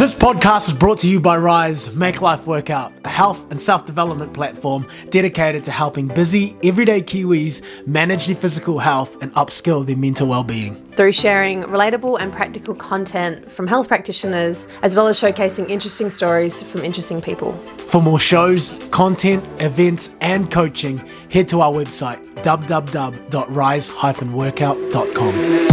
This podcast is brought to you by RYYZN Make Life Work Out, a health and self-development platform dedicated to helping busy, everyday Kiwis manage their physical health and upskill their mental well-being. Through sharing relatable and practical content from health practitioners, as well as showcasing interesting stories from interesting people. For more shows, content, events, and coaching, head to our website, www.ryz-workout.com.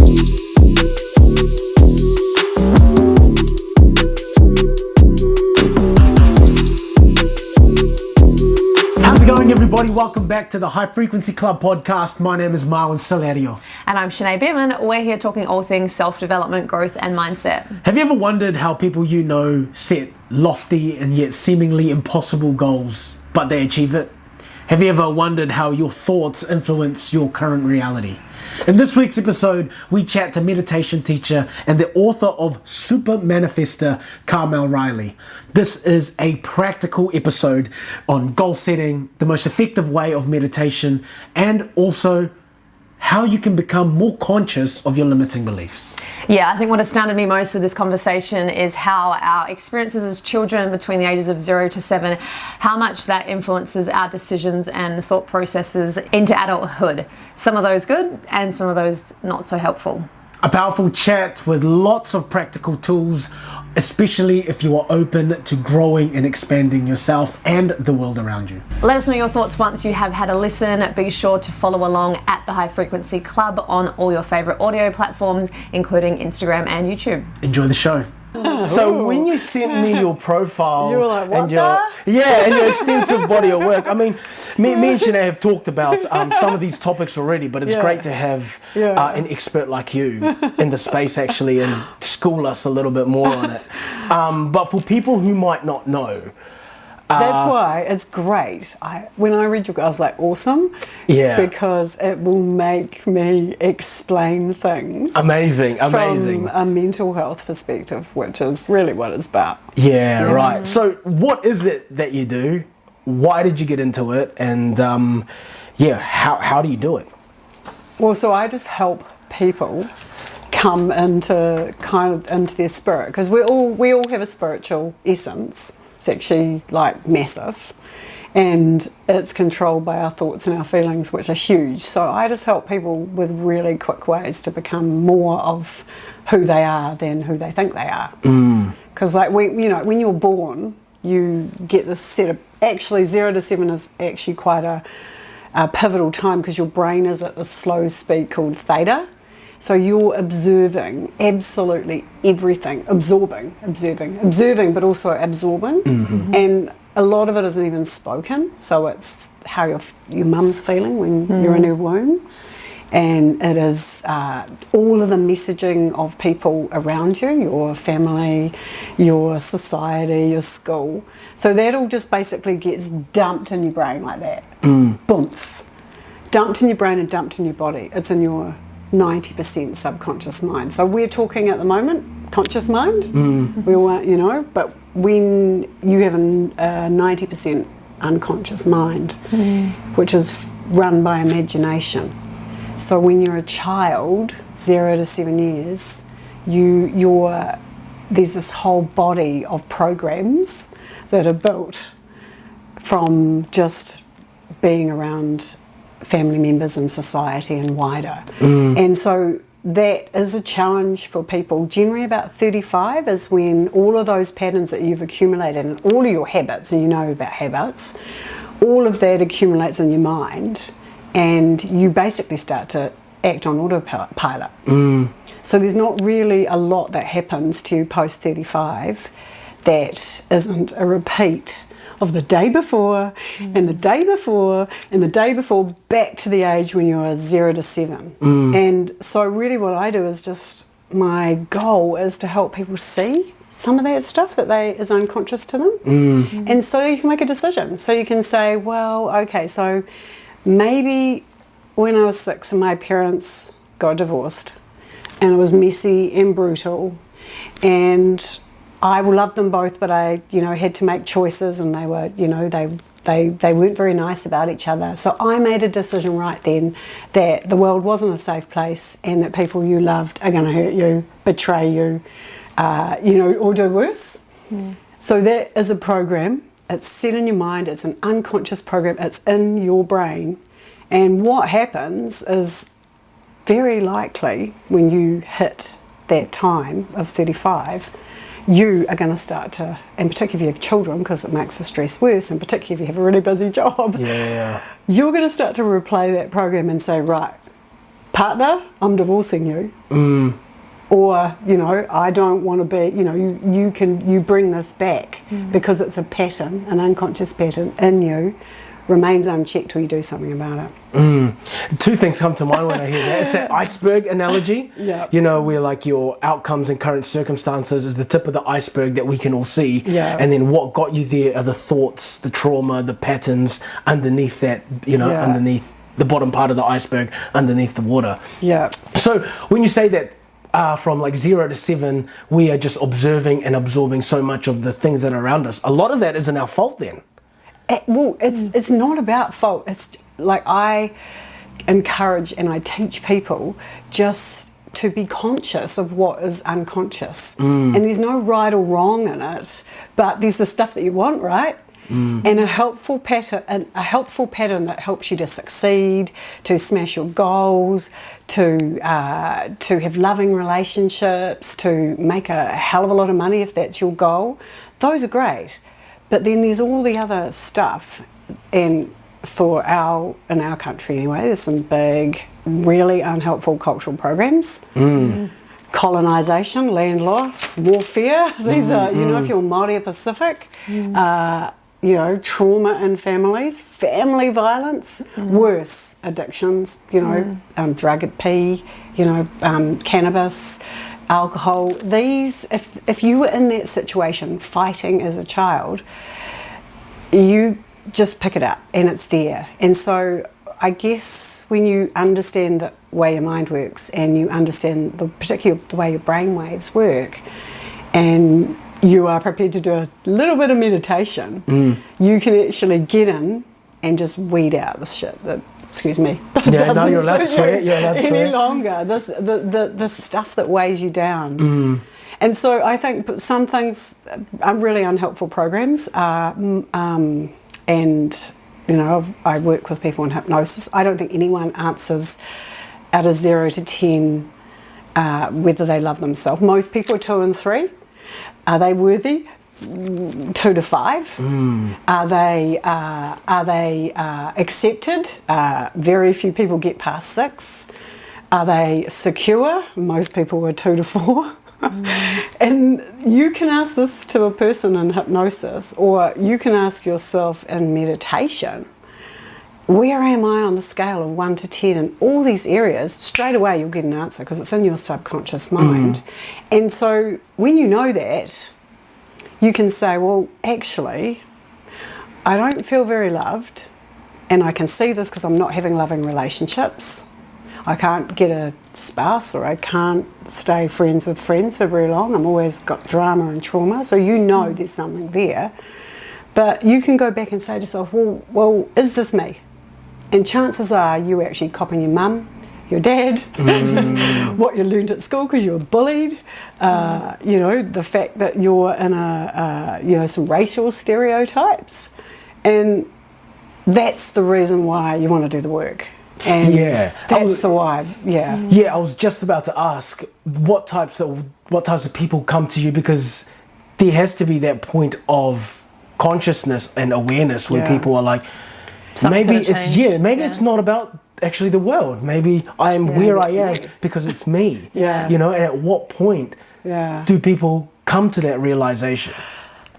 How's it going, everybody? Welcome back to the High Frequency Club podcast. My name is Marwan Salario. And I'm Sinead Behrman. We're here talking all things self-development, growth, and mindset. Have you ever wondered how people you know set lofty and yet seemingly impossible goals, but they achieve it? Have you ever wondered how your thoughts influence your current reality? In this week's episode, we chat to meditation teacher and the author of Super Manifester, Carmelle Riley. This is a practical episode on goal setting, the most effective way of meditation, and also how you can become more conscious of your limiting beliefs. Yeah, I think what astounded me most with this conversation is how our experiences as children between the ages of 0 to 7, how much that influences our decisions and thought processes into adulthood. Some of those good and some of those not so helpful. A powerful chat with lots of practical tools, especially if you are open to growing and expanding yourself and the world around you. Let us know your thoughts once you have had a listen. Be sure to follow along at the High Frequency Club on all your favorite audio platforms, including Instagram and YouTube. Enjoy the show. So when you sent me your profile, you were like, what and your extensive body of work. I mean, me and Sinead have talked about some of these topics already, but it's great to have an expert like you in the space actually and school us a little bit more on it. But for people who might not know, that's why it's great. When I read your book, I was like, awesome. Yeah. Because it will make me explain things. Amazing. From a mental health perspective, which is really what it's about. Yeah, right. So what is it that you do? Why did you get into it? And how do you do it? Well, so I just help people come into their spirit, because we all have a spiritual essence. It's actually like massive, and it's controlled by our thoughts and our feelings, which are huge. So I just help people with really quick ways to become more of who they are than who they think they are. Because when you're born, you get this set of, actually 0 to 7 is actually quite a pivotal time, because your brain is at the slow speed called theta. So you're observing absolutely everything, observing, but also absorbing. Mm-hmm. And a lot of it isn't even spoken. So it's how your mum's feeling when you're in her womb. And it is all of the messaging of people around you, your family, your society, your school. So that all just basically gets dumped in your brain like that. Boomf. Dumped in your brain and dumped in your body. It's in your 90% subconscious mind. So we're talking at the moment conscious mind. We all, but when you have a 90% unconscious mind, which is run by imagination. So when you're a child, 0 to 7 years, there's this whole body of programs that are built from just being around family members and society and wider. And so that is a challenge for people. Generally about 35 is when all of those patterns that you've accumulated and all of your habits, and you know about habits, all of that accumulates in your mind, and you basically start to act on autopilot. So there's not really a lot that happens to you post 35 that isn't a repeat of the day before, and the day before, and the day before, back to the age when you were 0 to 7. And so really what I do is my goal is to help people see some of that stuff that is unconscious to them. And so you can make a decision. So you can say, well, okay, so maybe when I was 6 and my parents got divorced, and it was messy and brutal, and I loved them both, but I, had to make choices, and they were, they weren't very nice about each other. So I made a decision right then that the world wasn't a safe place, and that people you loved are going to hurt you, betray you, or do worse. So that is a program. It's set in your mind. It's an unconscious program. It's in your brain. And what happens is very likely when you hit that time of 35, you are going to start to, and particularly if you have children, because it makes the stress worse, and particularly if you have a really busy job, you're going to start to replay that program and say, right, partner, I'm divorcing you. Or, I don't want to be, you bring this back because it's a pattern, an unconscious pattern in you, remains unchecked till you do something about it. Two things come to mind when I hear that. It's that iceberg analogy, where like your outcomes and current circumstances is the tip of the iceberg that we can all see. And then what got you there are the thoughts, the trauma, the patterns underneath that, underneath the bottom part of the iceberg, underneath the water. So when you say that, from like 0 to 7, we are just observing and absorbing so much of the things that are around us. A lot of that isn't our fault then. Well, it's not about fault. It's like I encourage and I teach people just to be conscious of what is unconscious. And there's no right or wrong in it, but there's the stuff that you want, right? And a helpful pattern that helps you to succeed, to smash your goals, to have loving relationships, to make a hell of a lot of money if that's your goal. Those are great. But then there's all the other stuff, and in our country anyway, there's some big, really unhelpful cultural programs. Colonisation, land loss, warfare. These are, if you're Māori or Pacific, trauma in families, family violence, worse, addictions, drug pee, cannabis, alcohol. These, if you were in that situation fighting as a child, you just pick it up and it's there. And so I guess when you understand the way your mind works and you understand particularly the way your brain waves work, and you are prepared to do a little bit of meditation, you can actually get in and just weed out the shit that, excuse me, you're allowed to swear. You're allowed to swear. Any longer, the stuff that weighs you down. And so I think some things are really unhelpful programs, and I work with people in hypnosis. I don't think anyone answers out of 0 to 10 whether they love themselves. Most people are 2 and 3. Are they worthy? 2 to 5. Are they accepted? Very few people get past 6. Are they secure? Most people are 2 to 4. And you can ask this to a person in hypnosis, or you can ask yourself in meditation, where am I on the scale of 1 to 10 in all these areas? Straight away you'll get an answer because it's in your subconscious mind. And so when you know that, you can say, well, actually, I don't feel very loved, and I can see this because I'm not having loving relationships. I can't get a spouse, or I can't stay friends with friends for very long. I'm always got drama and trauma, so you know there's something there. But you can go back and say to yourself, well, is this me? And chances are you actually copying your mum, your dad, what you learned at school because you were bullied, the fact that you're in some racial stereotypes. And that's the reason why you want to do the work. And that's the why. I was just about to ask what types of people come to you, because there has to be that point of consciousness and awareness where people are like, maybe it's not about actually the world. Maybe I am where I am because it's me. And at what point do people come to that realization?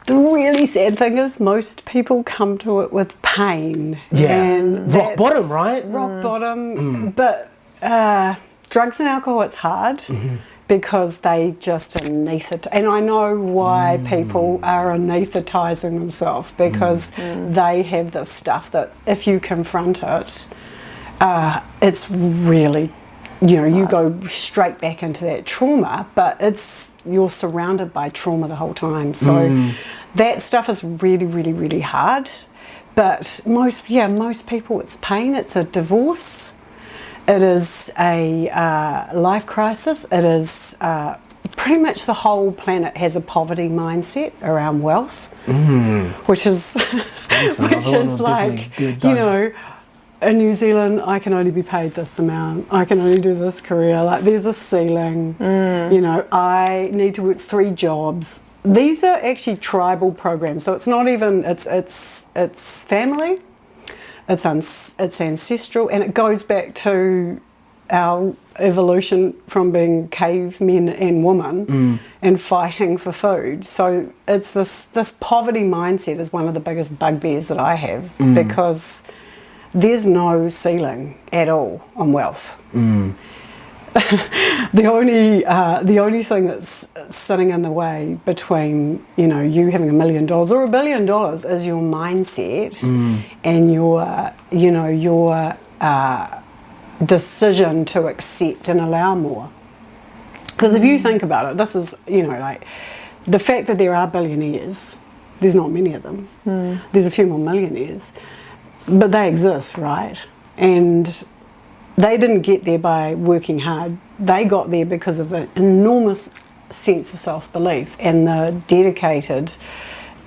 The really sad thing is most people come to it with pain. And rock bottom, right? Rock bottom. But drugs and alcohol, it's hard because they just anaesthetize. And I know why people are anaesthetizing themselves, because they have this stuff that if you confront it, it's really, you go straight back into that trauma, but you're surrounded by trauma the whole time. So that stuff is really, really, really hard. But most people, it's pain. It's a divorce. It is a life crisis. It is pretty much the whole planet has a poverty mindset around wealth, which is like, you know, in New Zealand, I can only be paid this amount. I can only do this career. Like, there's a ceiling. You know, I need to work 3 jobs. These are actually tribal programs, so it's not even. It's family. It's ancestral, and it goes back to our evolution from being cavemen and women and fighting for food. So it's this poverty mindset is one of the biggest bugbears that I have, because there's no ceiling at all on wealth. The only thing that's sitting in the way between, you know, you having $1 million or $1 billion is your mindset and your, you know, your decision to accept and allow more. Because if you think about it, this is, you know, like the fact that there are billionaires, there's not many of them. There's a few more millionaires, but they exist, right? And they didn't get there by working hard. They got there because of an enormous sense of self-belief and the dedicated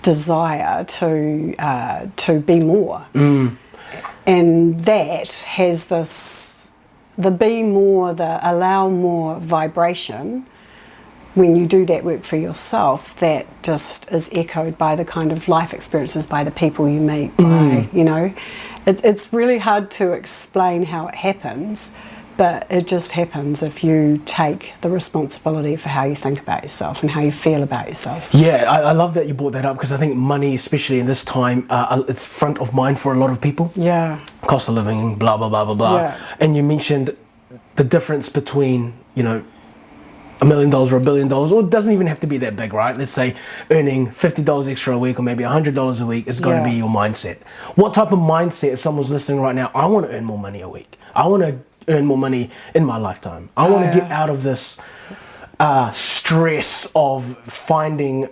desire to be more. And that has this, the be more, the allow more vibration. When you do that work for yourself, that just is echoed by the kind of life experiences, by the people you meet, by, you know. It's really hard to explain how it happens, but it just happens if you take the responsibility for how you think about yourself and how you feel about yourself. Yeah, I love that you brought that up, because I think money, especially in this time, it's front of mind for a lot of people. Yeah. Cost of living, blah, blah, blah, blah, blah. Yeah. And you mentioned the difference between, you know, $1 million or $1 billion, or it doesn't even have to be that big, right? Let's say earning $50 extra a week or maybe $100 a week is going to be your mindset. What type of mindset, if someone's listening right now, I want to earn more money a week. I want to earn more money in my lifetime. I want to get out of this stress of finding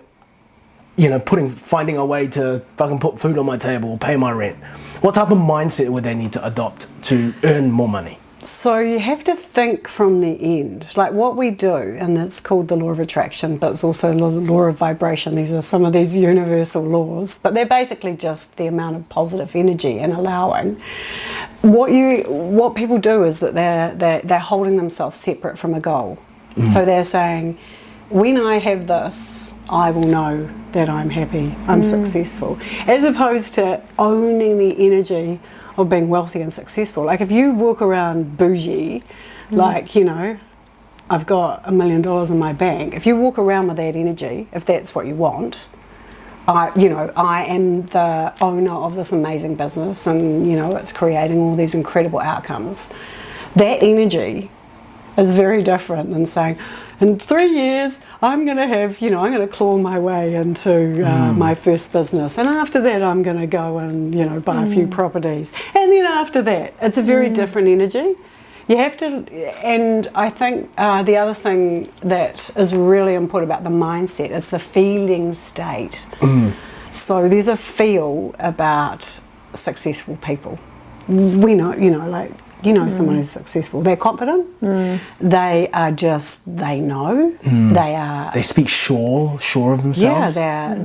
a way to fucking put food on my table or pay my rent. What type of mindset would they need to adopt to earn more money? So you have to think from the end, like what we do, and it's called the law of attraction, but it's also the law of vibration. These are some of these universal laws, but they're basically just the amount of positive energy and allowing. What people do is that they're holding themselves separate from a goal. So they're saying, when I have this, I will know that I'm happy, I'm successful, as opposed to owning the energy of being wealthy and successful. Like if you walk around bougie, like, you know, I've got $1 million in my bank. If you walk around with that energy, if that's what you want, I am the owner of this amazing business, and, you know, it's creating all these incredible outcomes. That energy is very different than saying, in 3 years, I'm going to have, you know, I'm going to claw my way into my first business. And after that, I'm going to go and, you know, buy a few properties. And then after that, it's a very different energy. You have to, and I think the other thing that is really important about the mindset is the feeling state. So there's a feel about successful people. We know, you know, like, you know, someone who's successful. They're confident. They are just, they know. They speak sure of themselves. Yeah,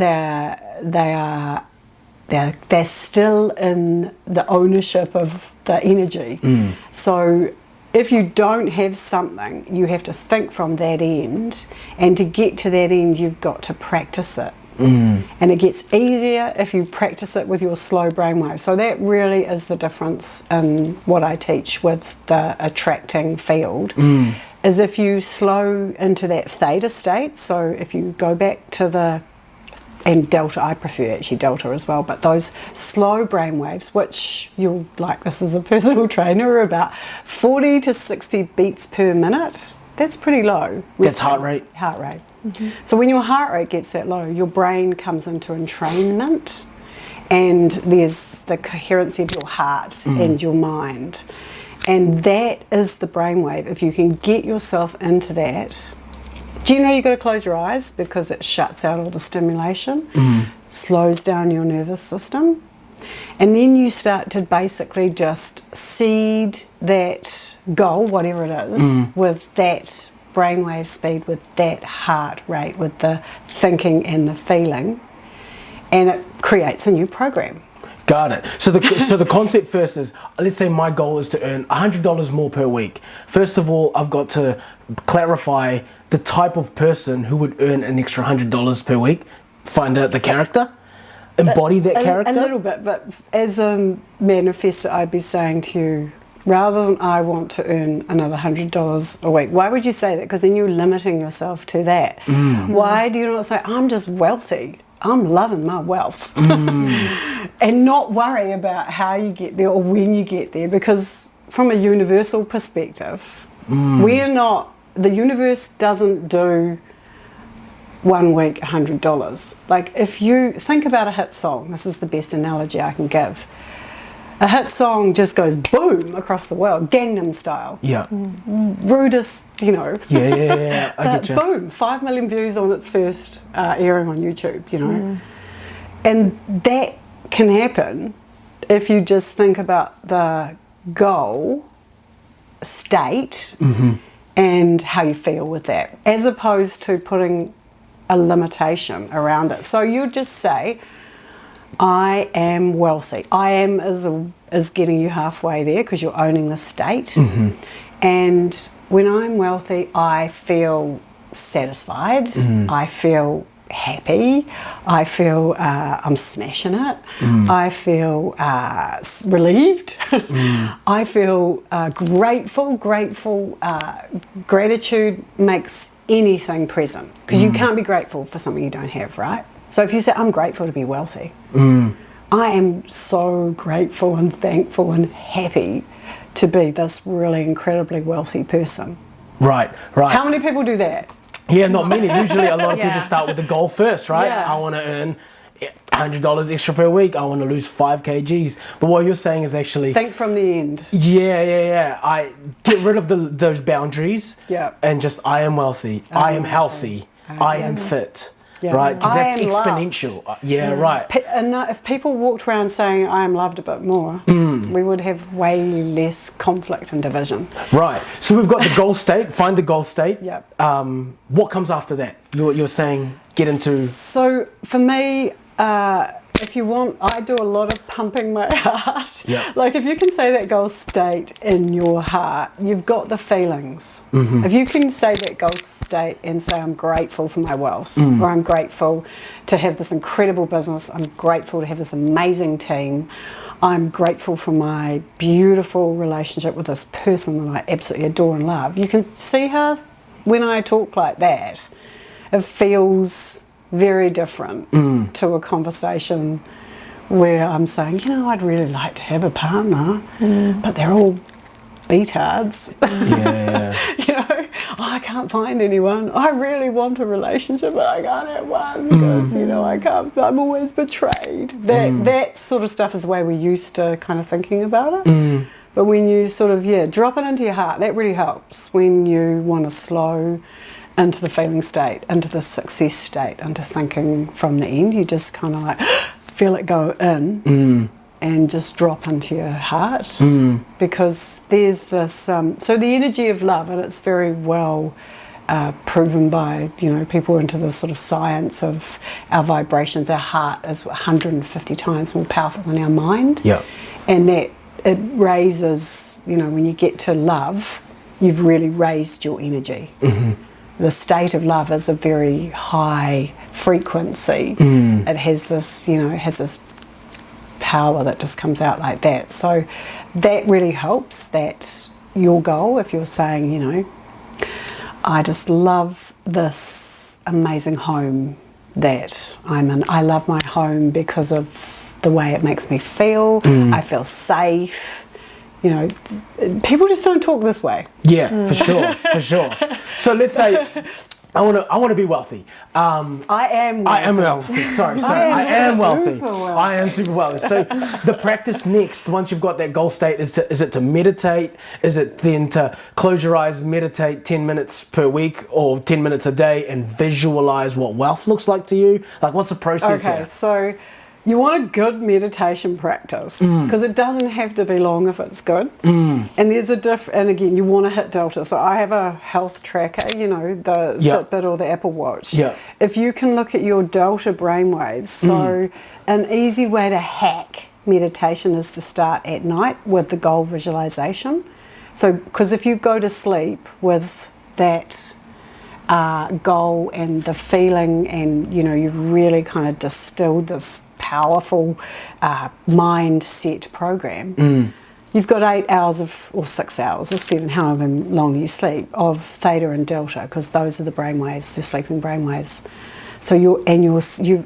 they're still in the ownership of the energy. So if you don't have something, you have to think from that end, and to get to that end, you've got to practice it. And it gets easier if you practice it with your slow brainwave. So that really is the difference in what I teach with the attracting field, is if you slow into that theta state. So if you go back to and delta, I prefer actually delta as well, but those slow brainwaves, which you'll like, this is a personal trainer, are about 40 to 60 beats per minute. That's pretty low. That's heart rate? Heart rate. So when your heart rate gets that low, your brain comes into entrainment, and there's the coherency of your heart and your mind. And that is the brainwave. If you can get yourself into that, do you know you've got to close your eyes, because it shuts out all the stimulation, slows down your nervous system. And then you start to basically just seed that goal, whatever it is, with brainwave speed with that heart rate, with the thinking and the feeling, and it creates a new program. Got it. So the concept first is, let's say my goal is to earn $100 more per week. First of all, I've got to clarify the type of person who would earn an extra $100 per week. Find out the character, embody that character. A little bit, but as a manifestor, I'd be saying to you, rather than I want to earn another $100 a week, why would you say that? Because then you're limiting yourself to that. Why do you not say, I'm just wealthy? I'm loving my wealth. And not worry about how you get there or when you get there, because from a universal perspective, we're not, the universe doesn't do 1 week $100. Like, if you think about a hit song, this is the best analogy I can give. A hit song just goes boom across the world, Gangnam Style. Yeah. Rudest, you know. Yeah. I get you. Boom, 5 million views on its first airing on YouTube, you know. And that can happen if you just think about the goal state and how you feel with that, as opposed to putting a limitation around it. So you just say, I am wealthy. I am is getting you halfway there, because you're owning the state. And when I'm wealthy, I feel satisfied. I feel happy. I feel I'm smashing it. I feel relieved. I feel grateful. Gratitude makes anything present, because you can't be grateful for something you don't have, right? So if you say, I'm grateful to be wealthy, I am so grateful and thankful and happy to be this really incredibly wealthy person. Right. How many people do that? Yeah, not many. Usually a lot of people Yeah. start with the goal first, right? Yeah. I want to earn $100 extra per week. I want to lose 5 kgs. But what you're saying is actually... Think from the end. Yeah. I get rid of those boundaries. Yeah. And just, I am wealthy. I am healthy. I am fit. Yeah. Right? Because that's exponential. Right. And if people walked around saying, I am loved a bit more, we would have way less conflict and division. Right. So we've got the goal state. Find the goal state. Yep. What comes after that? You're saying get into... So for me... if you want, I do a lot of pumping my heart. Yeah. Like, if you can say that goal state in your heart, you've got the feelings. If you can say that goal state and say, I'm grateful for my wealth, or I'm grateful to have this incredible business, I'm grateful to have this amazing team, I'm grateful for my beautiful relationship with this person that I absolutely adore and love. You can see how, when I talk like that, it feels very different to a conversation where I'm saying, you know, I'd really like to have a partner, but they're all beatards. You know, I can't find anyone. I really want a relationship, but I can't have one because, you know, I'm always betrayed. That sort of stuff is the way we're used to kind of thinking about it. But when you sort of, drop it into your heart, that really helps when you want to slow into the feeling state, into the success state, into thinking from the end. You just kind of like feel it go in and just drop into your heart, because there's this, so the energy of love, and it's very well proven by, you know, people into the sort of science of our vibrations. Our heart is 150 times more powerful than our mind. Yeah. And that it raises, you know, when you get to love, you've really raised your energy. The state of love is a very high frequency. It has this, you know, power that just comes out like that. So that really helps. That your goal, if you're saying, you know, I just love this amazing home that I'm in. I love my home because of the way it makes me feel. I feel safe. You know, people just don't talk this way. Yeah, for sure. So let's say I want to be wealthy. I am wealthy. Sorry. I am wealthy. I am super wealthy. So the practice next, once you've got that goal state, is it to meditate? Is it then to close your eyes, meditate 10 minutes per week or 10 minutes a day and visualize what wealth looks like to you? Like, what's the process Okay, here? so You want a good meditation practice because it doesn't have to be long if it's good. And there's and again, you want to hit delta. So I have a health tracker, you know, the Fitbit or the Apple Watch. If you can look at your delta brainwaves, so an easy way to hack meditation is to start at night with the goal visualization. So, because if you go to sleep with that goal and the feeling, and you know, you've really kind of distilled this powerful mindset program, you've got 8 hours or 6 hours or 7, however long you sleep, of theta and delta, because those are the brainwaves, the sleeping brainwaves. So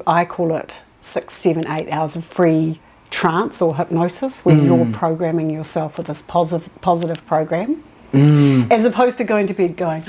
I call it 6, 7, 8 hours of free trance or hypnosis, where you're programming yourself with this positive program, as opposed to going to bed going,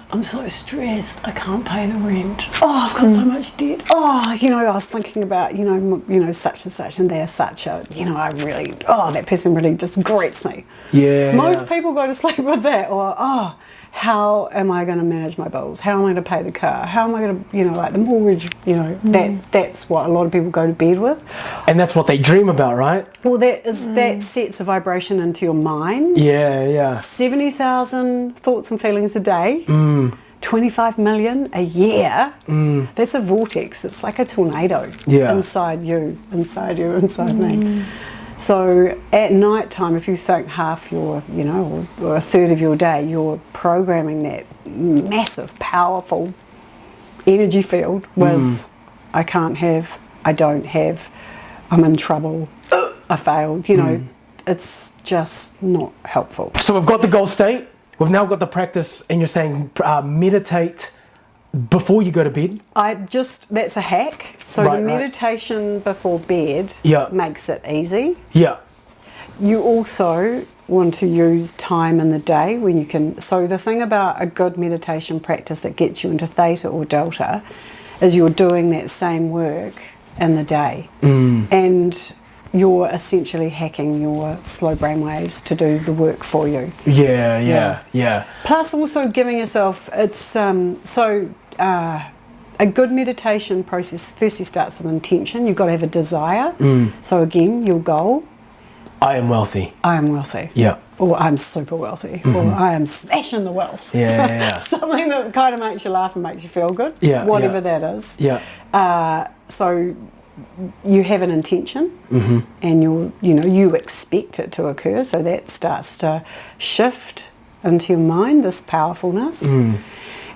I'm so stressed, I can't pay the rent. Oh, I've got so much debt. Oh, you know, I was thinking about, you know, such and such, and they're such a, you know, that person really just grates me. Most people go to sleep with that, or, how am I going to manage my bills? How am I going to pay the car? How am I going to, you know, like the mortgage, you know, that's what a lot of people go to bed with. And that's what they dream about, right? Well, that sets a vibration into your mind. 70,000 thoughts and feelings a day. 25 million a year. That's a vortex. It's like a tornado inside you, inside me. So at night time, if you think half your, you know, or a third of your day, you're programming that massive, powerful energy field with I can't have, I don't have, I'm in trouble, I failed, you know, it's just not helpful. So we've got the goal state, we've now got the practice, and you're saying meditate before you go to bed? That's a hack. So the meditation before bed makes it easy. You also want to use time in the day when you can. So the thing about a good meditation practice that gets you into theta or delta is you're doing that same work in the day. And you're essentially hacking your slow brain waves to do the work for you. Plus also giving yourself, a good meditation process firstly starts with intention. You've got to have a desire. So again, your goal. I am wealthy. Or I'm super wealthy. Or I am smashing the wealth. Something that kind of makes you laugh and makes you feel good. Whatever that is. So you have an intention, and you expect it to occur. So that starts to shift into your mind, this powerfulness. And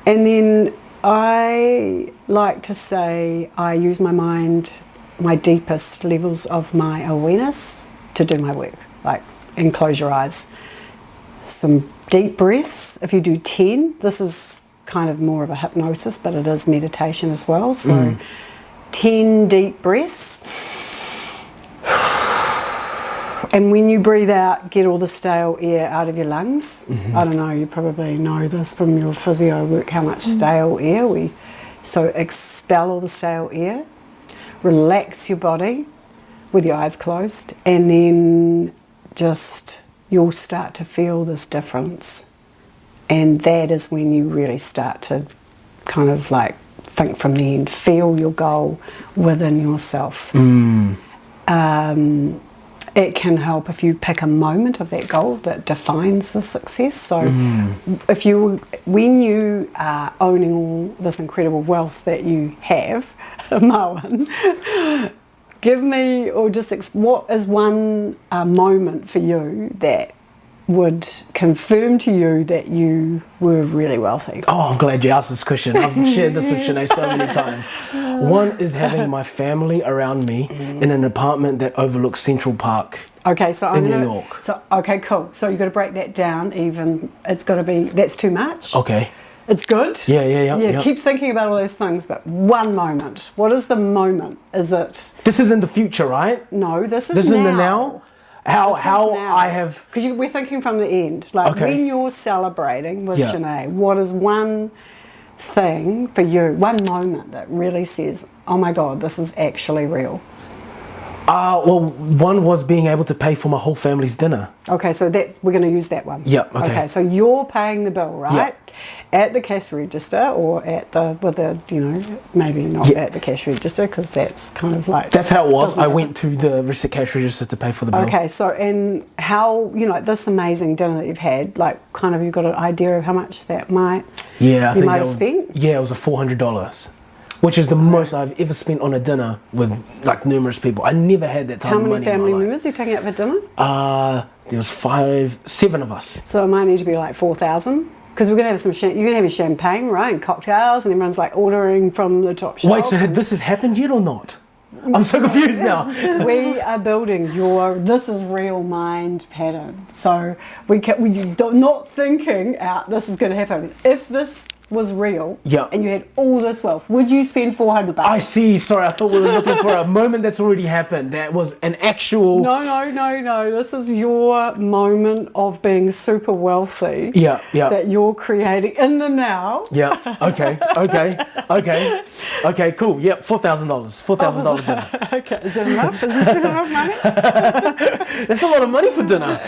then I like to say I use my mind, my deepest levels of my awareness to do my work. Like, and close your eyes. Some deep breaths. If you do 10, this is kind of more of a hypnosis, but it is meditation as well. So 10 deep breaths. And when you breathe out, get all the stale air out of your lungs. I don't know, you probably know this from your physio work, how much stale air so expel all the stale air, relax your body with your eyes closed, and then you'll start to feel this difference. And that is when you really start to kind of like think from the end, feel your goal within yourself. It can help if you pick a moment of that goal that defines the success. So when you are owning all this incredible wealth that you have, Marwan, give me, or what is one moment for you that would confirm to you that you were really wealthy? Oh, I'm glad you asked this question. I've shared this with Sinead so many times. One is having my family around me in an apartment that overlooks Central Park in New York. So, okay, cool. So you've got to break that down even. It's got to be, that's too much. Okay. It's good. Yeah. Keep thinking about all those things, but one moment. What is the moment? Is it... This is in the future, right? No, this is This now. is in the now? How I have... Because we're thinking from the end. Like when you're celebrating with Sinead, what is one thing for you, one moment that really says, oh my God, this is actually real? Well, one was being able to pay for my whole family's dinner. Okay, so we're going to use that one. Yeah, okay. Okay, so you're paying the bill, right? Yeah. at the cash register or at the, with the, you know, maybe not at the cash register because that's kind of like... That's how it was. I went to the receipt cash register to pay for the bill. Okay, so, and how, you know, this amazing dinner that you've had, like, kind of you've got an idea of how much that might... Yeah, I think might have was, spent? Yeah, it was $400. Which is the most I've ever spent on a dinner with like numerous people. I never had that type of money. How many family in my life. members are you taking out for dinner? There was 7 of us. So it might need to be like 4,000 because we're gonna have some. You're gonna have your champagne, right, and cocktails, and everyone's like ordering from the top shelf. Wait, so this has happened yet or not? I'm so confused now. We are building your this is real mind pattern. So we not thinking out this is going to happen. If this was real and you had all this wealth, would you spend $400? I see. Sorry, I thought we were looking for a moment that's already happened. That was an actual... No. This is your moment of being super wealthy. Yeah. That you're creating in the now. Yeah. Okay. Cool. Yep. $4,000. $4,000 dinner. Okay. Is that enough? Is this enough money? That's a lot of money for dinner.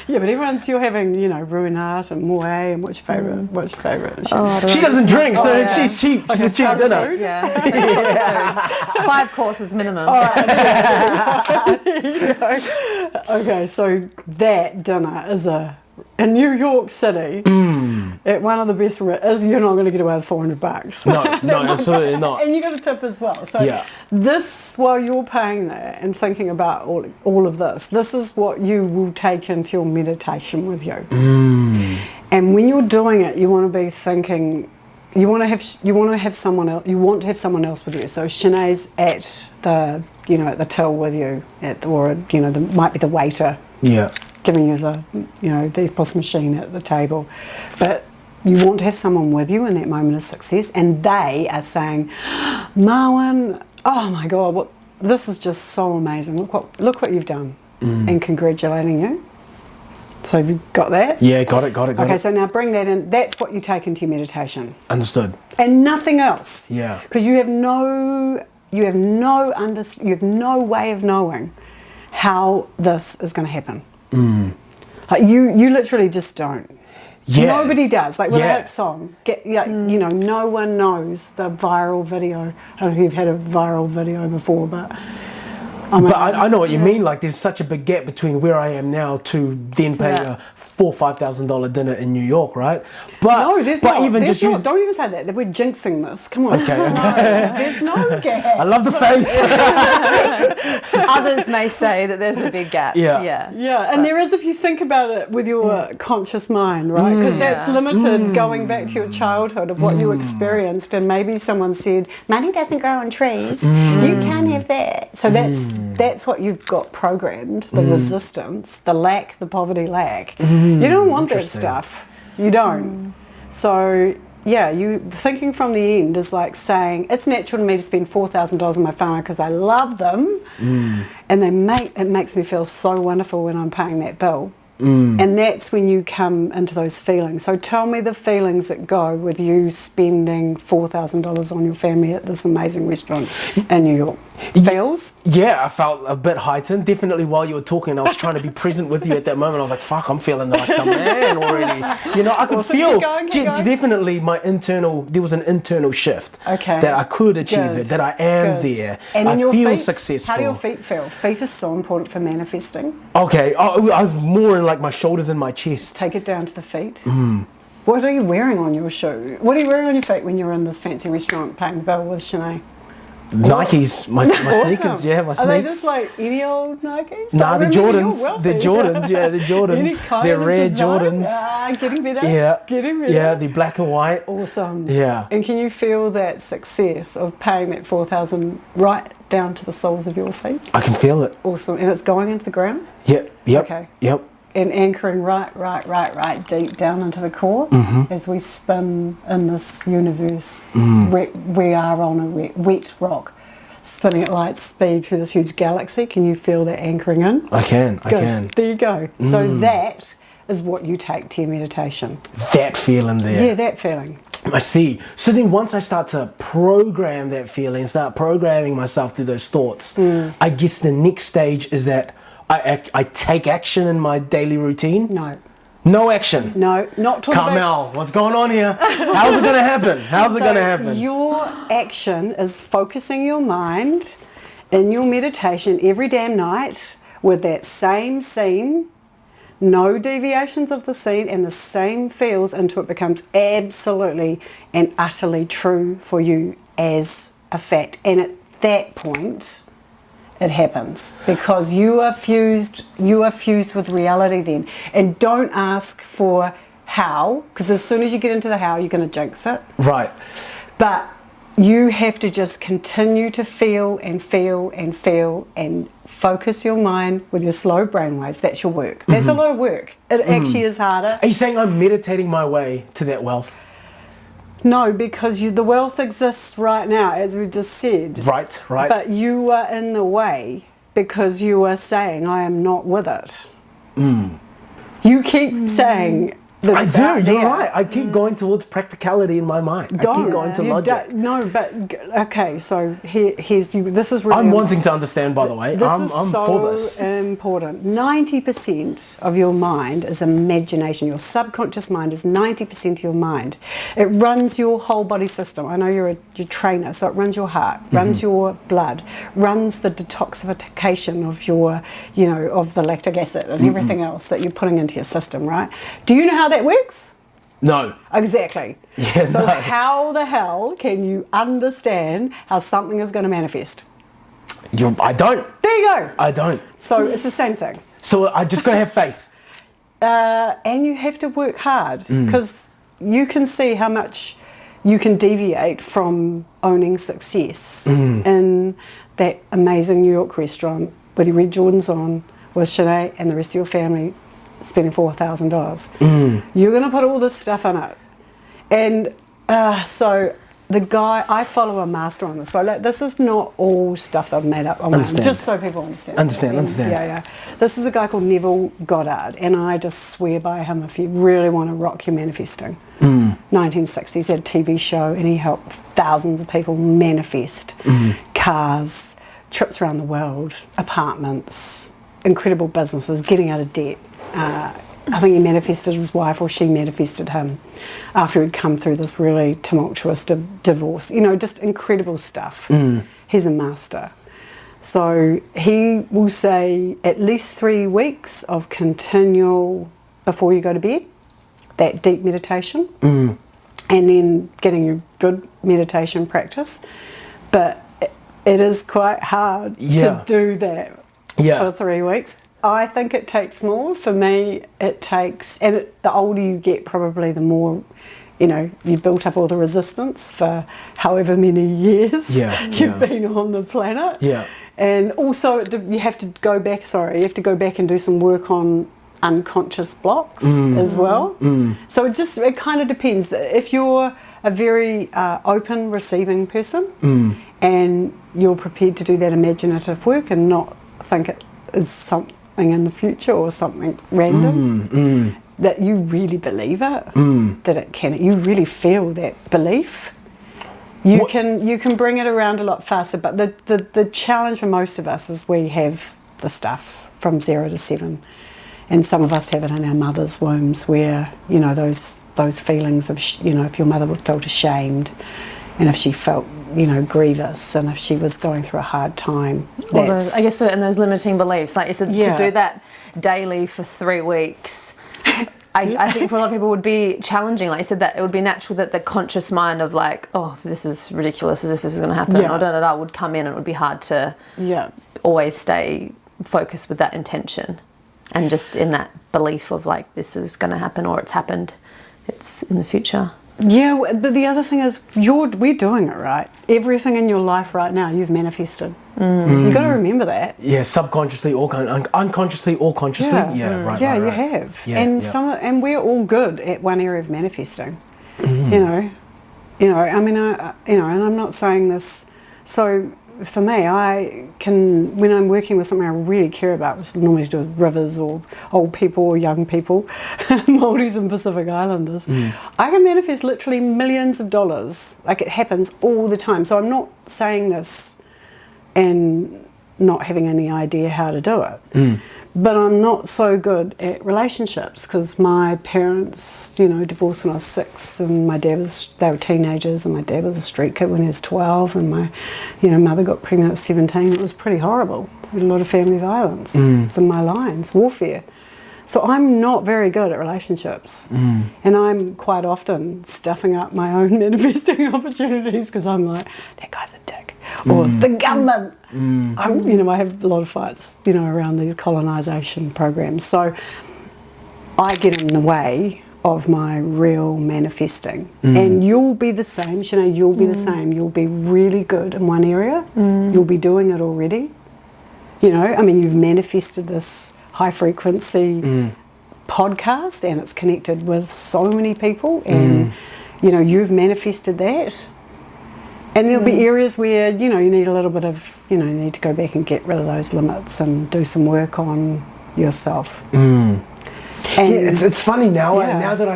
Yeah, but everyone's you're having, you know, Ruinart and Moe and what's your favourite? What's your favourite? She doesn't drink, so she's cheap. She's a cheap dinner. Yeah. 5 courses minimum. All right, there you go. Okay, so that dinner is in New York City. At one of the best is you're not going to get away with $400. No, absolutely not. And you got a tip as well. So this, while you're paying that and thinking about all of this is what you will take into your meditation with you. And when you're doing it, you want to be thinking. You want to have someone else. You want to have someone else with you. So Sinead's at the at the till with you, might be the waiter. Yeah. Giving you the the EFTPOS machine at the table, but you want to have someone with you in that moment of success, and they are saying, Marwan, oh my God, this is just so amazing. Look what you've done, and congratulating you. So have you got that? Yeah, got it. Okay, so now bring that in. That's what you take into your meditation. Understood. And nothing else. Yeah. Because you have no way of knowing how this is going to happen. Like you literally just don't. Yeah. Nobody does. Like with that song, no one knows the viral video. I don't know if you've had a viral video before, but I know what you mean. Like there's such a big gap between where I am now to then pay a $4,000 or $5,000 dinner in New York, right? But no, there's not. Even there's just not. Don't even say that. We're jinxing this. Come on. Okay. No, there's no gap. I love the faith. Others may say that there's a big gap. Yeah. And there is if you think about it with your conscious mind, right? Because that's limited going back to your childhood of what you experienced, and maybe someone said, money doesn't grow on trees. You can't have that. So that's what you've got programmed, the resistance, the lack, the poverty lack. You don't want that stuff. You don't. So, you thinking from the end is like saying, it's natural to me to spend $4,000 on my whānau because I love them, and it makes me feel so wonderful when I'm paying that bill. And that's when you come into those feelings. So tell me the feelings that go with you spending $4,000 on your family at this amazing restaurant in New York. Feels? Yeah, I felt a bit heightened. Definitely while you were talking, I was trying to be present with you at that moment. I was like, fuck, I'm feeling like the man already. I could feel definitely there was an internal shift. Okay. That I could achieve it, that I am there. And I your feel feet, successful. How do your feet feel? Feet are so important for manifesting. Okay, I was more in like my shoulders and my chest. Take it down to the feet. What are you wearing on your shoe? What are you wearing on your feet when you're in this fancy restaurant paying the bill with Sinead? Nikes, my sneakers, my sneakers. Are they just like any old Nikes? Nah, the Jordans. The Jordans, the Jordans. Any kind They're of red design? Jordans. Getting better? Getting better? Yeah, the black and white. Awesome. Yeah. And can you feel that success of paying that $4,000 right down to the soles of your feet? I can feel it. Awesome. And it's going into the ground? Yep. Okay. Yep. And anchoring right deep down into the core as we spin in this universe. We are on a wet rock, spinning at light speed through this huge galaxy. Can you feel that anchoring in? I can. There you go. So that is what you take to your meditation. That feeling there. Yeah, that feeling. I see. So then once I start to program that feeling, start programming myself through those thoughts, I guess the next stage is that I take action in my daily routine. No action. No, not talking about... Carmelle, what's going on here? How's it going to happen? How's it going to happen? Your action is focusing your mind in your meditation every damn night with that same scene, no deviations of the scene, and the same feels until it becomes absolutely and utterly true for you as a fact. And at that point, it happens because you are fused with reality then. And don't ask for how, because as soon as you get into the how, you're going to jinx it. Right. But you have to just continue to feel and feel and feel and focus your mind with your slow brainwaves. That's your work. That's a lot of work. It actually is harder. Are you saying I'm meditating my way to that wealth? No, because the wealth exists right now, as we just said. Right. But you are in the way because you are saying, I am not with it. You keep saying... I do, you're right. I keep going towards practicality in my mind. I keep going to logic. No, but okay, so here's you. This is really I'm wanting to understand, by the way. This I'm is so for this. important. 90% of your mind is imagination. Your subconscious mind is 90% of your mind. It runs your whole body system. I know you're a trainer, so it runs your heart, runs your blood, runs the detoxification of your, of the lactic acid and everything else that you're putting into your system, right? Do you know how that works? No. Exactly. Yeah, so no. how the hell can you understand how something is going to manifest? I don't. There you go. I don't. So it's the same thing. So I just got to have faith. And you have to work hard because you can see how much you can deviate from owning success in that amazing New York restaurant with your Red Jordans on with Sinead and the rest of your family spending $4,000. You're going to put all this stuff in it. And so the guy, I follow a master on this. So this is not all stuff that I've made up on my own, just so people understand. Understand. Yeah. This is a guy called Neville Goddard, and I just swear by him if you really want to rock your manifesting. 1960s, he had a TV show, and he helped thousands of people manifest cars, trips around the world, apartments, incredible businesses, getting out of debt. I think he manifested his wife, or she manifested him after he'd come through this really tumultuous divorce. Just incredible stuff. He's a master. So he will say at least 3 weeks of continual, before you go to bed, that deep meditation, and then getting your good meditation practice. But it is quite hard to do that for 3 weeks. I think it takes more. For me, it takes, and the older you get, probably the more, you've built up all the resistance for however many years you've been on the planet. Yeah. And also, you have to go back and do some work on unconscious blocks as well. So it kind of depends. If you're a very open receiving person and you're prepared to do that imaginative work and not think it is something in the future or something random, that you really believe it, that it can, you really feel that belief, you can bring it around a lot faster. But the challenge for most of us is we have the stuff from 0 to 7, and some of us have it in our mother's wombs, where those feelings of if your mother felt ashamed, and if she felt grievous, and if she was going through a hard time. I guess so, and those limiting beliefs, like you said, to do that daily for 3 weeks, I think for a lot of people would be challenging. Like you said, that it would be natural that the conscious mind of like, oh, this is ridiculous, as if this is going to happen, or would come in, and it would be hard to always stay focused with that intention and just in that belief of like, this is going to happen, or it's happened, it's in the future. Yeah, but the other thing is, we're doing it, right? Everything in your life right now, you've manifested. You've got to remember that. Yeah, subconsciously or unconsciously or consciously. Right. You have. And we're all good at one area of manifesting. I mean, and I'm not saying this. So for me, I can, when I'm working with something I really care about, which is normally to do with rivers or old people or young people, Māoris and Pacific Islanders, I can manifest literally millions of dollars. Like, it happens all the time. So I'm not saying this and not having any idea how to do it. But I'm not so good at relationships because my parents, divorced when I was 6, and they were teenagers, and my dad was a street kid when he was 12, and my, mother got pregnant at 17. It was pretty horrible. We had a lot of family violence. It's in my lines, warfare. So I'm not very good at relationships, and I'm quite often stuffing up my own manifesting opportunities because I'm like, that guy's a dick, or the government. I have a lot of fights, around these colonisation programs. So I get in the way of my real manifesting, and you'll be the same. You'll be the same. You'll be really good in one area. You'll be doing it already. You've manifested this high frequency podcast, and it's connected with so many people, and you've manifested that. And there'll be areas where you need a little bit of you need to go back and get rid of those limits and do some work on yourself. And it's funny now. Now that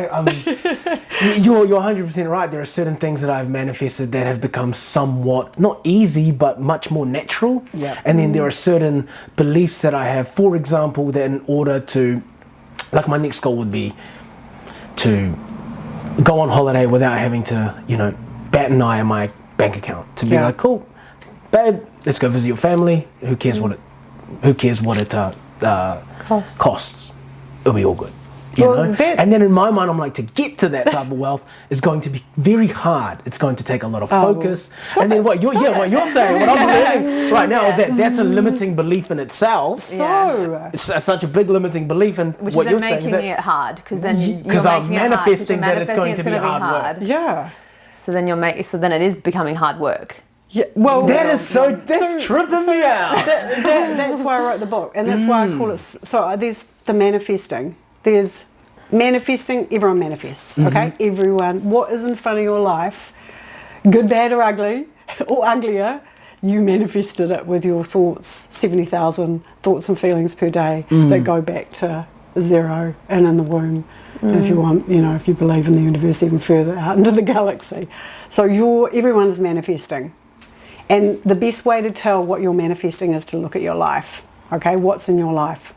you're 100% right. There are certain things that I've manifested that have become somewhat not easy, but much more natural. Yeah. And then there are certain beliefs that I have. For example, that in order to, like, my next goal would be to go on holiday without having to, bat an eye on my bank account. To be like, cool, babe, let's go visit your family. Who cares what it costs? It'll be all good, you know. And then in my mind, I'm like, to get to that type of wealth is going to be very hard. It's going to take a lot of focus. And then what you're saying, what I'm learning right now is that that's a limiting belief in itself. So it's such a big limiting belief, and which what is you're then saying is making that it hard because then because I'm manifesting that it's going to be hard work. Yeah. So then then it is becoming hard work. Yeah, well, that's tripping me out. That's why I wrote the book, and that's why I call it. So there's the manifesting. There's manifesting. Everyone manifests. Okay, everyone. What is in front of your life, good, bad, or ugly, or uglier, you manifested it with your thoughts. 70,000 thoughts and feelings per day that go back to 0 and in the womb. If you want, if you believe in the universe even further out into the galaxy. So everyone is manifesting. And the best way to tell what you're manifesting is to look at your life. Okay, what's in your life?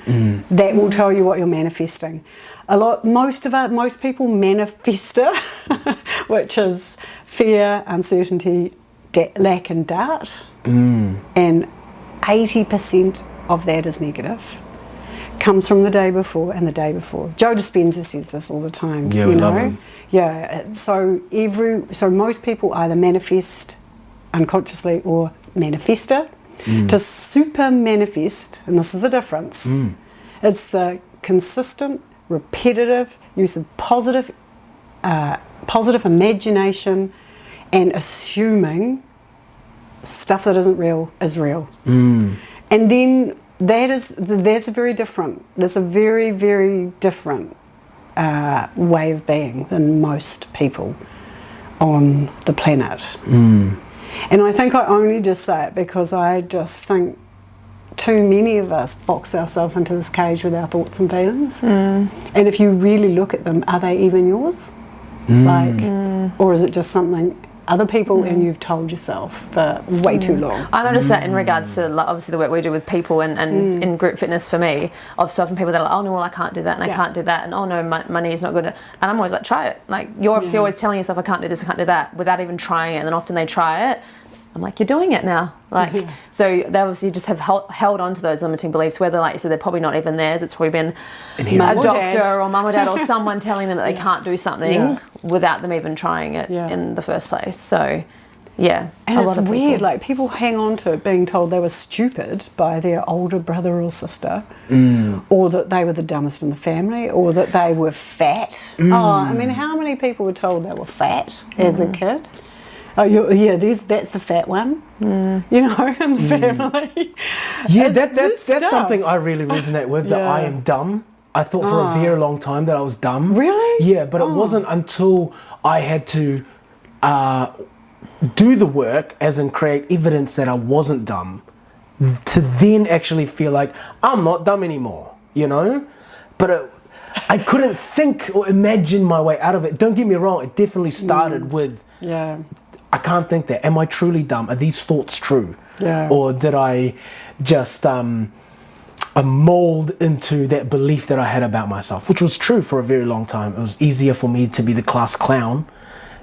That will tell you what you're manifesting. Most people manifest it, which is fear, uncertainty, lack and doubt. And 80% of that is negative. Comes from the day before and the day before. Joe Dispenza says this all the time. Yeah, we love him. Yeah, so most people either manifest unconsciously or manifester. To super manifest, and this is the difference, it's the consistent, repetitive use of positive imagination and assuming stuff that isn't real is real. And then that's a very different, that's a very, very different way of being than most people on the planet. And I think I only just say it because I just think too many of us box ourselves into this cage with our thoughts and feelings. And if you really look at them, are they even yours? Or is it just something other people and you've told yourself for way too long? I noticed that in regards to obviously the work we do with people and in group fitness for me, of certain people that are like, oh no, well I can't do that and I can't do that, and oh no, my knee's not good, and I'm always like, try it. Like, you're obviously always telling yourself I can't do this, I can't do that, without even trying it, and then often they try it. I'm like, you're doing it now. Like, so they obviously just have held on to those limiting beliefs, whether, like you said, they're probably not even theirs. It's probably been a doctor or mum or dad or someone telling them that they can't do something without them even trying it in the first place. So, yeah. And it's weird, like, people hang on to it being told they were stupid by their older brother or sister, or that they were the dumbest in the family, or that they were fat. Oh, I mean, how many people were told they were fat as a kid? Oh, that's the fat one, in the family. Yeah, that's something I really resonate with, that I am dumb. I thought for a very long time that I was dumb. Really? Yeah, but it wasn't until I had to do the work, as in create evidence that I wasn't dumb, to then actually feel like I'm not dumb anymore, But I couldn't think or imagine my way out of it. Don't get me wrong, it definitely started with... I can't think that. Am I truly dumb? Are these thoughts true? Or did I just a mold into that belief that I had about myself, which was true for a very long time. It was easier for me to be the class clown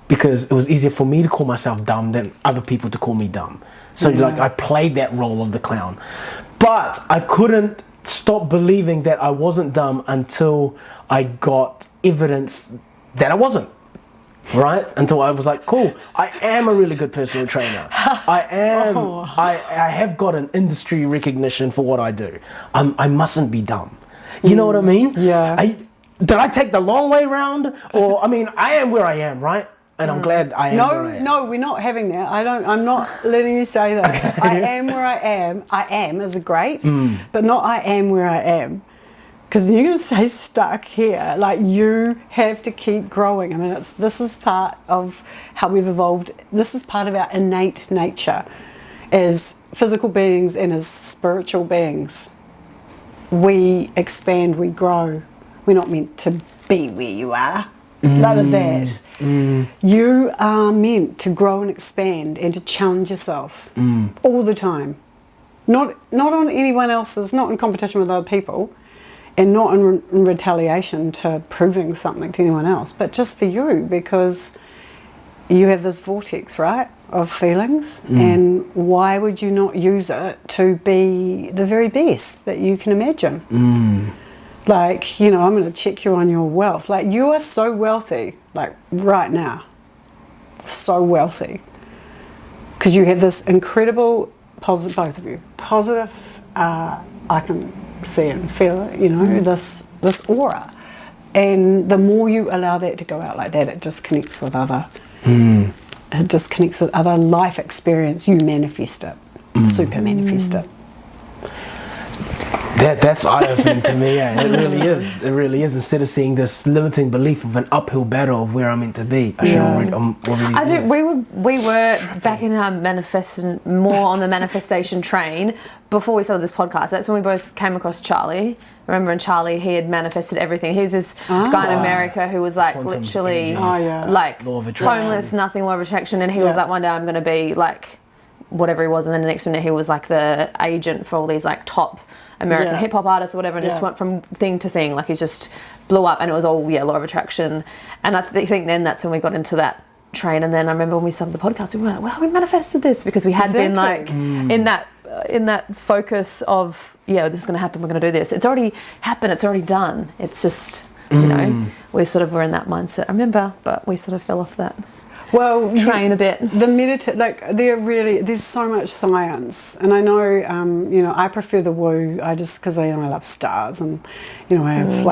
because it was easier for me to call myself dumb than other people to call me dumb. So like I played that role of the clown. But I couldn't stop believing that I wasn't dumb until I got evidence that I wasn't. Right? Until I was like, cool, I am a really good personal trainer. I am. I have got an industry recognition for what I do. I mustn't be dumb. You know what I mean? Yeah. Did I take the long way round? Or, I mean, I am where I am, right? And I'm glad I am where I am. No, we're not having that. I'm not letting you say that. Okay. I am where I am. I am is great, but not I am where I am. Because you're going to stay stuck here. Like, you have to keep growing. I mean, this is part of how we've evolved. This is part of our innate nature as physical beings and as spiritual beings. We expand, we grow. We're not meant to be where you are. None of that. You are meant to grow and expand and to challenge yourself all the time. Not on anyone else's, not in competition with other people. And not in retaliation to proving something to anyone else, but just for you, because you have this vortex, right, of feelings, and why would you not use it to be the very best that you can imagine? Like, you know, I'm going to check you on your wealth. Like, you are so wealthy, like right now, so wealthy, because you have this incredible positive, both of you, positive, I can see and feel it, you know, this aura, and the more you allow that to go out like that, it just connects with other it just connects with other life experience. You manifest it, super manifest it. That's eye-opening to me. Yeah, it really is. It really is. Instead of seeing this limiting belief of an uphill battle of where I'm meant to be, I'm already we were back in our more on the manifestation train before we started this podcast. That's when we both came across Charlie. Remember, in Charlie, he had manifested everything. He was this guy in America who was like Quantum literally energy. like Law of attraction. homeless, nothing, law of attraction, and he was like, one day I'm going to be like whatever he was, and then the next minute he was like the agent for all these like top American hip hop artists or whatever, and just went from thing to thing. Like, he just blew up, and it was all law of attraction. And I think then that's when we got into that train. And then I remember when we started the podcast, we were like, well, we manifested this because we had been like in that focus of this is going to happen. We're going to do this. It's already happened. It's already done. It's just you know, we sort of were in that mindset. I remember, but we sort of fell off that. Well, train a bit. There's so much science, and I know, you know, I prefer the woo. I just because I love stars, and you know, I have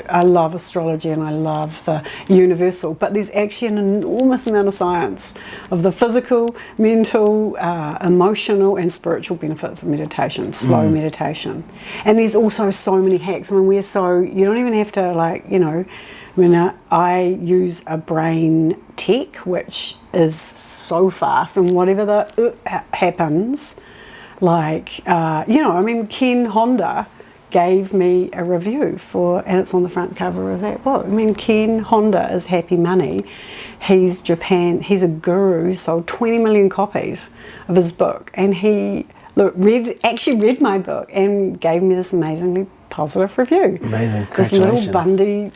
I love astrology and I love the universal. But there's actually an enormous amount of science of the physical, mental, emotional, and spiritual benefits of meditation, slow meditation. And there's also so many hacks. I mean, you don't even have to I use a brain tech, which is so fast, and whatever happens, Ken Honda gave me a review and it's on the front cover of that book. I mean, Ken Honda is happy money. He's a guru, sold 20 million copies of his book, and he read my book and gave me this amazingly positive review. Amazing. This little Bundy,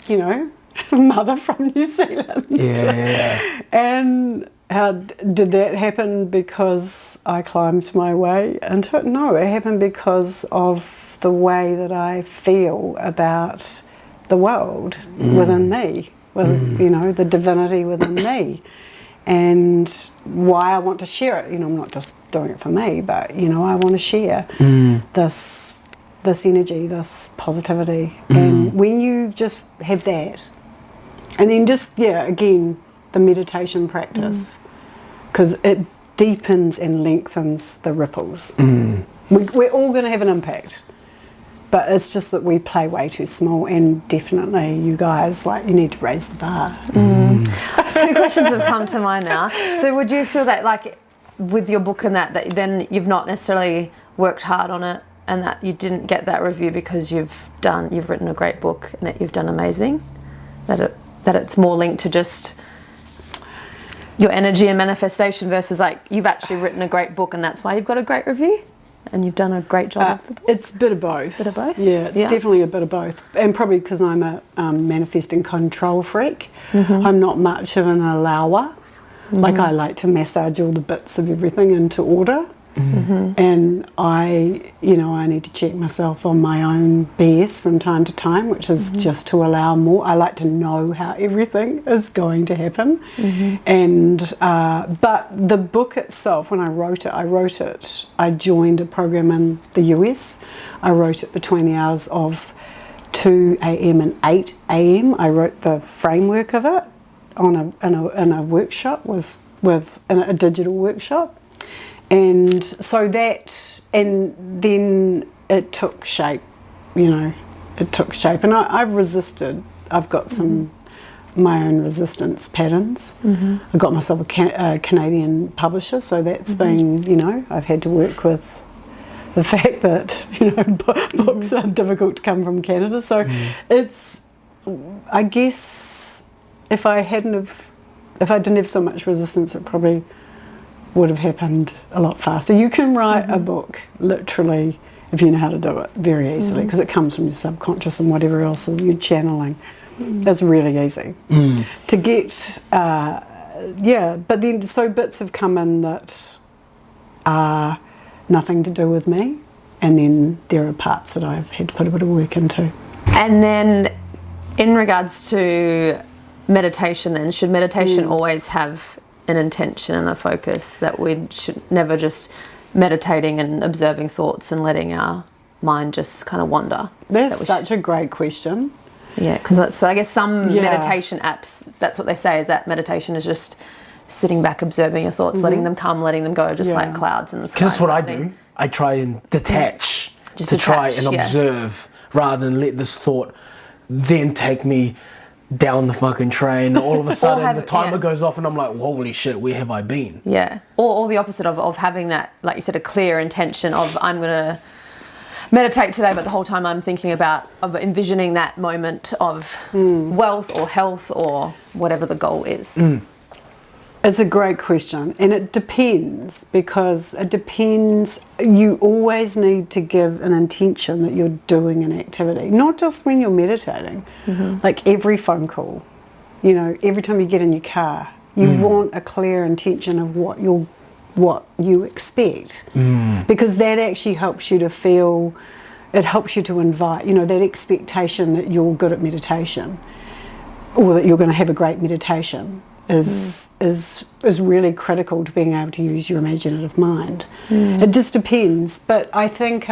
mother from New Zealand. Yeah. And how did that happen because I climbed my way into it? No, it happened because of the way that I feel about the world within me, with the divinity within me, and why I want to share it. I'm not just doing it for me, but I want to share this energy, this positivity. And when you just have that, and then just, again, the meditation practice, because it deepens and lengthens the ripples. We're all going to have an impact, but it's just that we play way too small, and definitely you guys, you need to raise the bar. 2 questions have come to mind now. So would you feel that, with your book and that then you've not necessarily worked hard on it, and that you didn't get that review because you've written a great book and that you've done amazing? That it's more linked to just your energy and manifestation versus you've actually written a great book and that's why you've got a great review? And you've done a great job. It's a bit of both. Bit of both? Yeah, it's definitely a bit of both. And probably because I'm a manifesting control freak, I'm not much of an allower. Like, I like to massage all the bits of everything into order. And I need to check myself on my own BS from time to time, which is just to allow more. I like to know how everything is going to happen. And but the book itself, when I wrote it, I joined a program in the US. I wrote it between the hours of 2 a.m. and 8 a.m. I wrote the framework of it in a workshop in a digital workshop. And so and then it took shape, and I've resisted. I've got my own resistance patterns. I got myself a Canadian publisher, so that's been, I've had to work with the fact that, books are difficult to come from Canada. So it's, I guess, if I didn't have so much resistance, it probably would have happened a lot faster. You can write a book literally, if you know how to do it, very easily, because it comes from your subconscious and whatever else is you're channeling. It's really easy to get. But then so bits have come in that are nothing to do with me, and then there are parts that I've had to put a bit of work into. And then, in regards to meditation, then should meditation always have an intention and a focus, that we should never just meditating and observing thoughts and letting our mind just kind of wander? That's such a great question. Yeah, because so I guess some meditation apps, that's what they say, is that meditation is just sitting back, observing your thoughts, letting them come, letting them go, just like clouds in the sky. Because that's what I do. I try and detach, try and observe, rather than let this thought then take me down the fucking train. All of a sudden the timer goes off and I'm like, holy shit, where have I been? Yeah. Or the opposite of having that, like you said, a clear intention of, I'm going to meditate today, but the whole time I'm thinking of envisioning that moment of wealth or health or whatever the goal is. It's a great question, and it depends, because you always need to give an intention that you're doing an activity, not just when you're meditating. Like every phone call, every time you get in your car, you want a clear intention of what you expect, because that actually helps you to feel, it helps you to invite, that expectation that you're good at meditation, or that you're going to have a great meditation is really critical to being able to use your imaginative mind. It just depends, but I think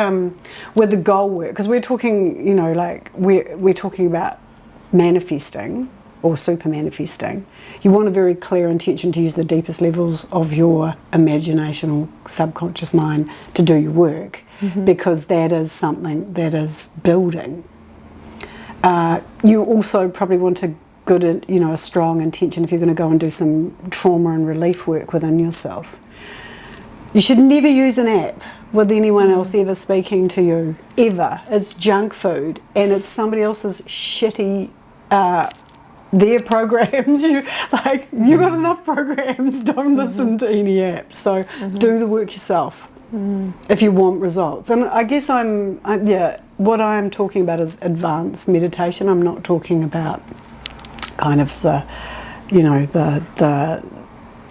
with the goal work, because we're talking, we're talking about manifesting or super manifesting. You want a very clear intention to use the deepest levels of your imagination or subconscious mind to do your work, because that is something that is building. You also probably want a strong intention if you're going to go and do some trauma and relief work within yourself. You should never use an app with anyone else ever speaking to you, ever. It's junk food, and it's somebody else's shitty their programs. You got enough programs. Don't listen to any apps. So do the work yourself if you want results. And I guess what I'm talking about is advanced meditation. I'm not talking about kind of the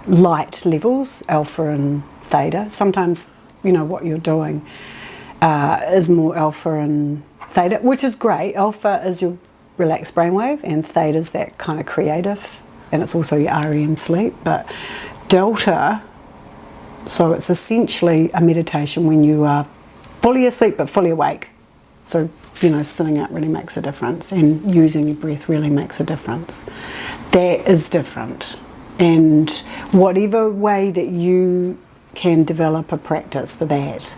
light levels, alpha and theta. Sometimes, what you're doing is more alpha and theta, which is great. Alpha is your relaxed brainwave, and theta is that kind of creative, and it's also your REM sleep. But delta, so it's essentially a meditation when you are fully asleep but fully awake. So, sitting up really makes a difference, and using your breath really makes a difference. That is different. And whatever way that you can develop a practice for that,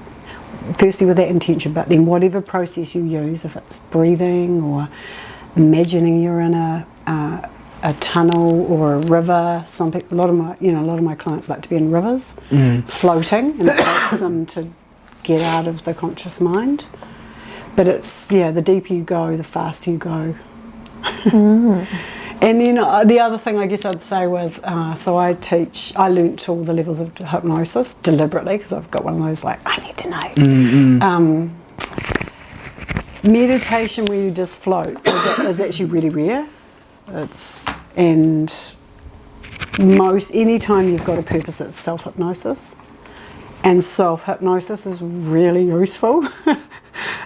firstly with that intention, but then whatever process you use, if it's breathing or imagining you're in a tunnel or a river. A lot of my clients like to be in rivers, floating, and it helps them to get out of the conscious mind. But it's the deeper you go, the faster you go. And then the other thing I guess I'd say with, so I learnt all the levels of hypnosis deliberately because I've got one of those like, I need to know. Meditation where you just float is actually really rare. Anytime you've got a purpose, it's self-hypnosis. And self-hypnosis is really useful.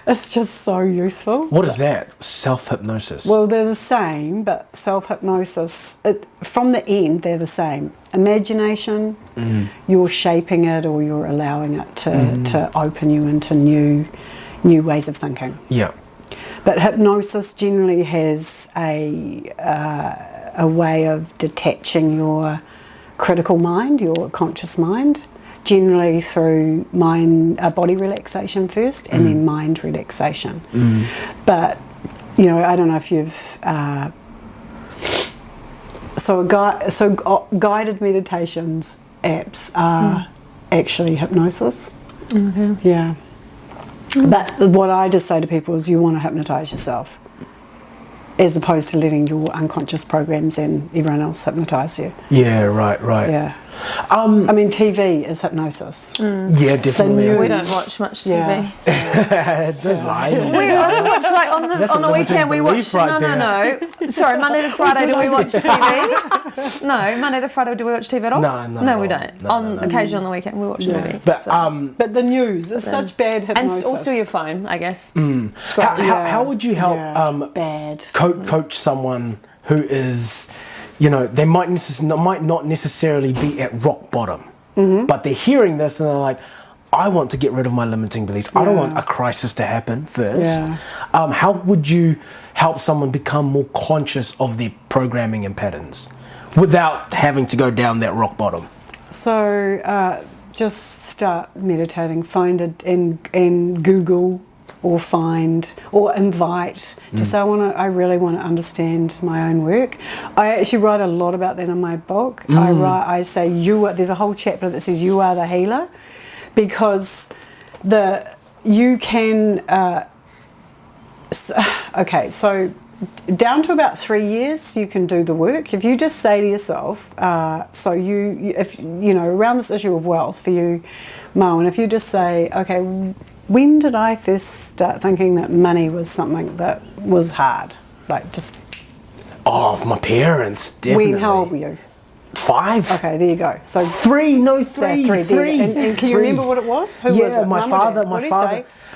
It's just so useful. What is that? Self-hypnosis? Well, they're the same, but self-hypnosis, from the end, they're the same. Imagination, you're shaping it or you're allowing it to open you into new ways of thinking. Yeah. But hypnosis generally has a way of detaching your critical mind, your conscious mind, generally through body relaxation first and then mind relaxation. But, I don't know if you've... guided meditations apps are actually hypnosis. Okay. Yeah. But what I just say to people is you want to hypnotise yourself as opposed to letting your unconscious programs and everyone else hypnotise you. Yeah, right. Yeah. I mean, TV is hypnosis. Yeah, definitely. We don't watch much TV. Don't lie. We only watch like on the weekend. We watch no. Sorry, Monday to Friday. Do we watch TV? No, Monday to Friday. Do we watch TV at all? No, we don't. On occasion on the weekend, we watch a movie. But but the news is such bad hypnosis. And also your phone, I guess. How would you help bad coach someone who is, they might not necessarily be at rock bottom, but they're hearing this and they're like, I want to get rid of my limiting beliefs. I don't want a crisis to happen first. Yeah. How would you help someone become more conscious of their programming and patterns without having to go down that rock bottom? So just start meditating. Find it and Google or find or invite to say I really want to understand my own work. I actually write a lot about that in my book. I say there's a whole chapter that says you are the healer, because you can so down to about 3 years you can do the work if you just say to yourself if around this issue of wealth for you, Mo, and if you just say, okay, when did I first start thinking that money was something that was hard? Like just... Oh, my parents, definitely. How old were you? 5. Okay, there you go. So 3. Three. And can you remember what it was? Who was it?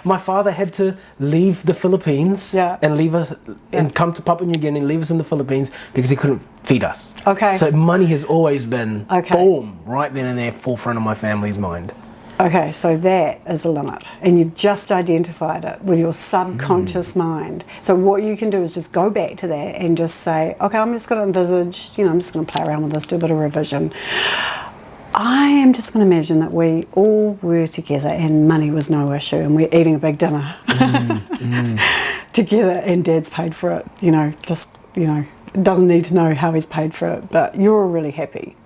My father had to leave the Philippines and leave us and come to Papua New Guinea and leave us in the Philippines because he couldn't feed us. Okay. So money has always been boom, right then and there, forefront of my family's mind. Okay, so that is a limit, and you've just identified it with your subconscious mind. So what you can do is just go back to that and just say, okay, I'm just going to envisage, I'm just going to play around with this, do a bit of revision. I am just going to imagine that we all were together and money was no issue and we're eating a big dinner together and Dad's paid for it, doesn't need to know how he's paid for it, but you're really happy.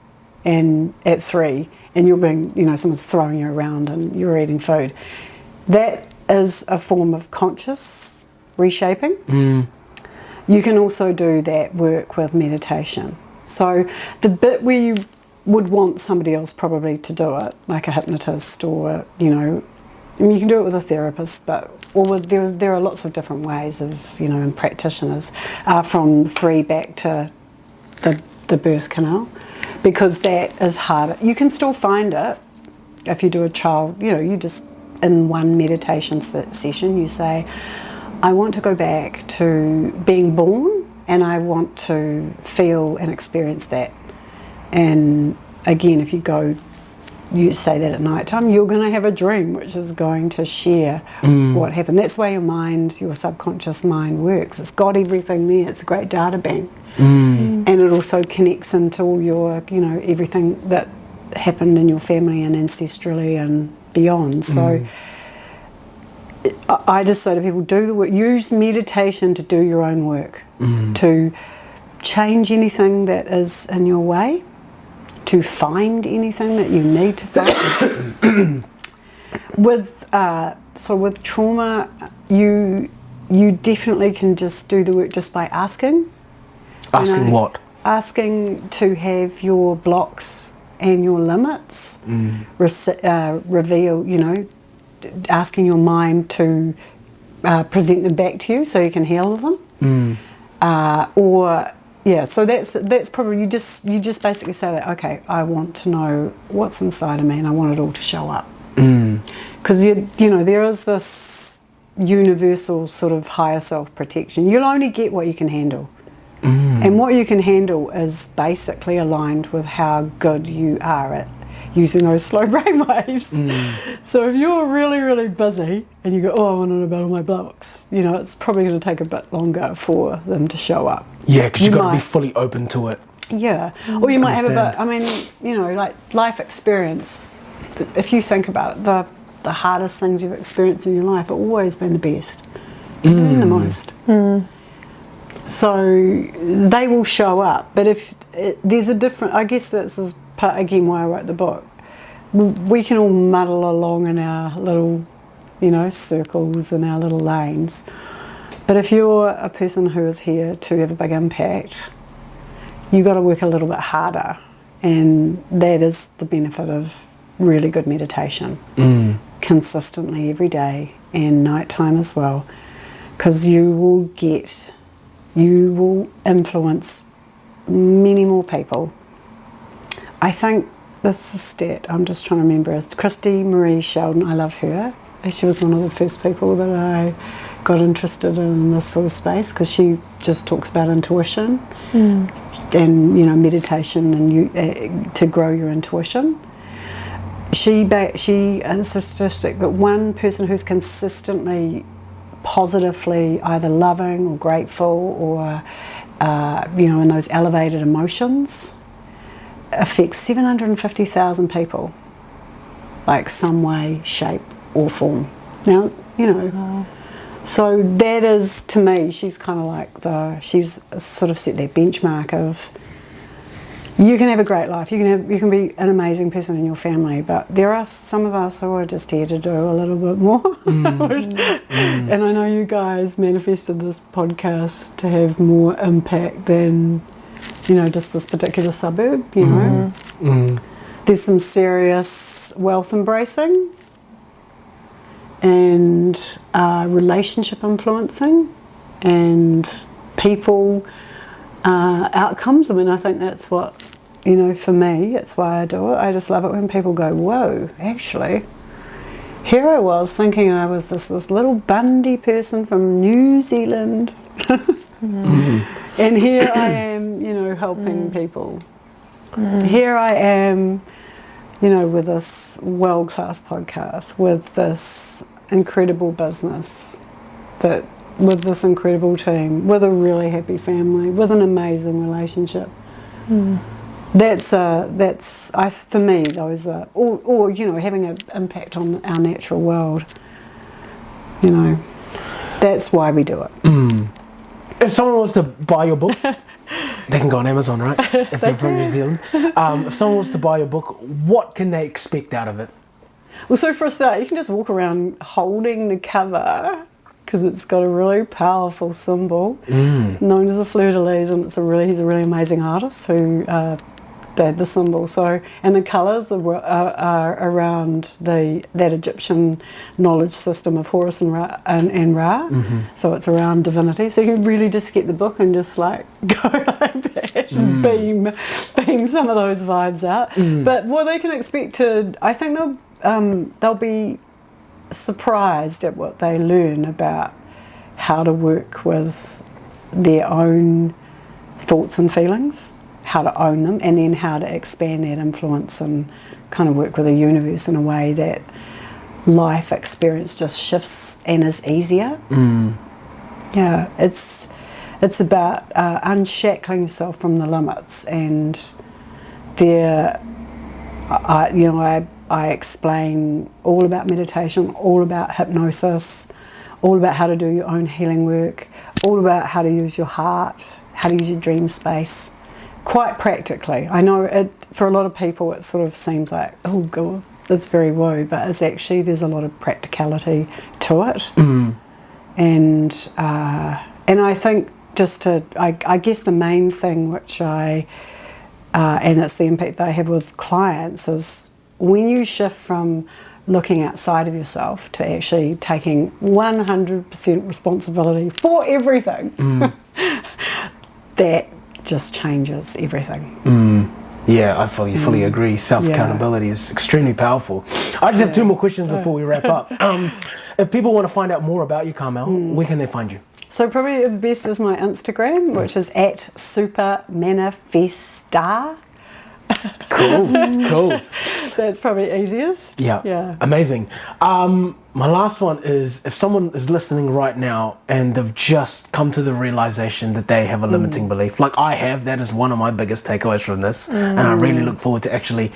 And at 3, and you're being, someone's throwing you around and you're eating food. That is a form of conscious reshaping. You can also do that work with meditation. So the bit where you would want somebody else probably to do it, like a hypnotist or, you can do it with a therapist, but there are lots of different ways of, and practitioners from 3 back to the birth canal. Because that is harder. You can still find it if you do a child, you just, in one meditation session, you say, I want to go back to being born and I want to feel and experience that. And again, if you say that at night time, you're going to have a dream which is going to share what happened. That's the way your subconscious mind works. It's got everything there. It's a great data bank. And it also connects into all your, everything that happened in your family and ancestrally and beyond. So I just say to people, do the work. Use meditation to do your own work, to change anything that is in your way, to find anything that you need to find. With trauma, you definitely can just do the work just by asking. Asking what? Asking to have your blocks and your limits reveal, asking your mind to present them back to you so you can heal them. So that's probably, you just basically say that, okay, I want to know what's inside of me and I want it all to show up. Because, there is this universal sort of higher self protection. You'll only get what you can handle. And what you can handle is basically aligned with how good you are at using those slow brain waves. So if you're really, really busy and you go, I want to know about all my blocks, it's probably going to take a bit longer for them to show up. Yeah, because you've got to be fully open to it. Yeah. Or you might have like life experience. If you think about it, the hardest things you've experienced in your life have always been the best. And the most. So they will show up. But if there's a different, I guess this is part, again, why I wrote the book. We can all muddle along in our little, circles and our little lanes. But if you're a person who is here to have a big impact, you've got to work a little bit harder. And that is the benefit of really good meditation. Consistently every day and nighttime as well. Because you will influence many more people. I think this is a stat I'm just trying to remember, is Christy Marie Sheldon. I love her. She was one of the first people that I got interested in this sort of space, because she just talks about intuition and meditation and to grow your intuition. She has a statistic that one person who's consistently positively either loving or grateful or in those elevated emotions affects 750,000 people, like some way, shape or form. Now, so that is, to me, she's kind of like she's sort of set that benchmark of, you can have a great life, you can be an amazing person in your family, but there are some of us who are just here to do a little bit more. And I know you guys manifested this podcast to have more impact than, just this particular suburb, There's some serious wealth embracing and relationship influencing and people outcomes. I mean, I think that's what, for me, it's why I do it. I just love it when people go, whoa, actually, here I was thinking I was this little Bundy person from New Zealand. And here I am, helping people. Here I am, with this world-class podcast, with this incredible business, with this incredible team, with a really happy family, with an amazing relationship. For me, those are, or having an impact on our natural world. That's why we do it. If someone wants to buy your book, they can go on Amazon, right? If they're from New Zealand. If someone wants to buy your book, what can they expect out of it? Well, so for a start, you can just walk around holding the cover, because it's got a really powerful symbol known as the fleur-de-lis, and he's a really amazing artist who did the symbol. So, and the colours are around that Egyptian knowledge system of Horus and Ra. So it's around divinity. So you can really just get the book and just like go like that and beam some of those vibes out. But what they can expect I think they'll be surprised at what they learn about how to work with their own thoughts and feelings, how to own them, and then how to expand that influence and kind of work with the universe in a way that life experience just shifts and is easier. Yeah, it's about unshackling yourself from the limits, and I explain all about meditation, all about hypnosis, all about how to do your own healing work, all about how to use your heart, how to use your dream space, quite practically. I know for a lot of people it sort of seems like, oh God, that's very woo, but it's actually, there's a lot of practicality to it. And I think just to, I guess the main thing which and it's the impact that I have with clients, is when you shift from looking outside of yourself to actually taking 100% responsibility for everything, that just changes everything. Yeah, I fully agree. Self-accountability is extremely powerful. I just have 2 more questions before we wrap up. If people want to find out more about you, Carmelle, where can they find you? So probably the best is my Instagram, which is @supermanifestar. Cool. That's probably easiest. Yeah. Amazing. My last one is, if someone is listening right now and they've just come to the realization that they have a limiting belief, like I have, that is one of my biggest takeaways from this. And I really look forward to actually,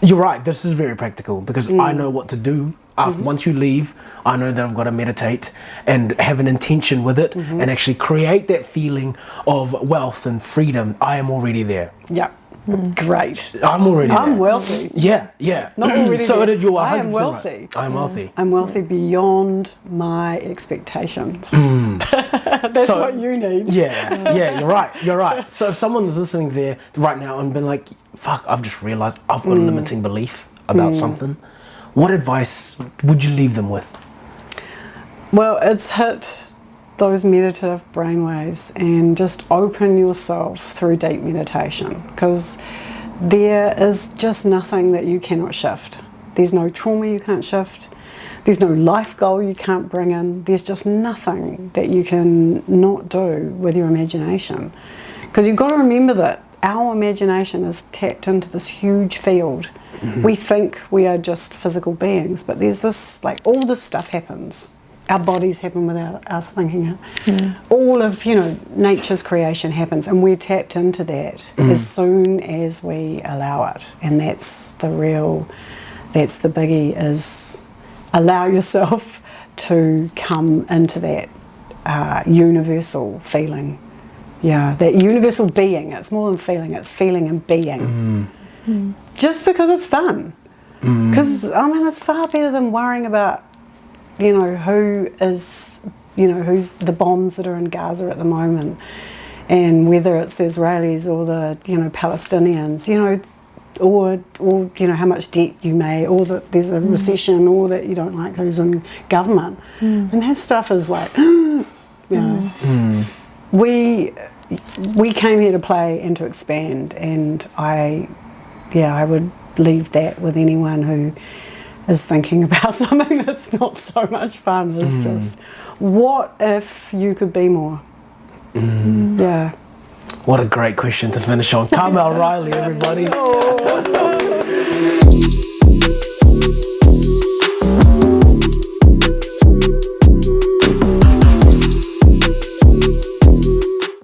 you're right, this is very practical, because I know what to do. Once you leave, I know that I've got to meditate and have an intention with it and actually create that feeling of wealth and freedom. I am already there. Yeah. Great. I'm already there. I'm wealthy. Yeah. Not already so there. you're 100% I am wealthy. Right. I'm wealthy. I'm wealthy beyond my expectations. That's what you need. Yeah, you're right. So if someone is listening there right now and been like, fuck, I've just realized I've got a limiting belief about something, what advice would you leave them with? Well, it's hit those meditative brainwaves and just open yourself through deep meditation, because there is just nothing that you cannot shift. There's no trauma you can't shift. There's no life goal you can't bring in. There's just nothing that you can not do with your imagination. Because you've got to remember that our imagination is tapped into this huge field. We think we are just physical beings, but there's this, like, all this stuff happens. Our bodies happen without us thinking it. All of, nature's creation happens, and we're tapped into that as soon as we allow it. And that's the biggie, is allow yourself to come into that universal feeling. Yeah, that universal being. It's more than feeling, it's feeling and being. Just because it's fun. Because, it's far better than worrying about who's the bombs that are in Gaza at the moment, and whether it's the Israelis or the Palestinians, or how much debt you may, or that there's a recession, or that you don't like who's in government, and that stuff is like, we came here to play and to expand, and I would leave that with anyone who is thinking about something that's not so much fun. It's just, what if you could be more? Yeah. What a great question to finish on. Carmelle Riley, everybody.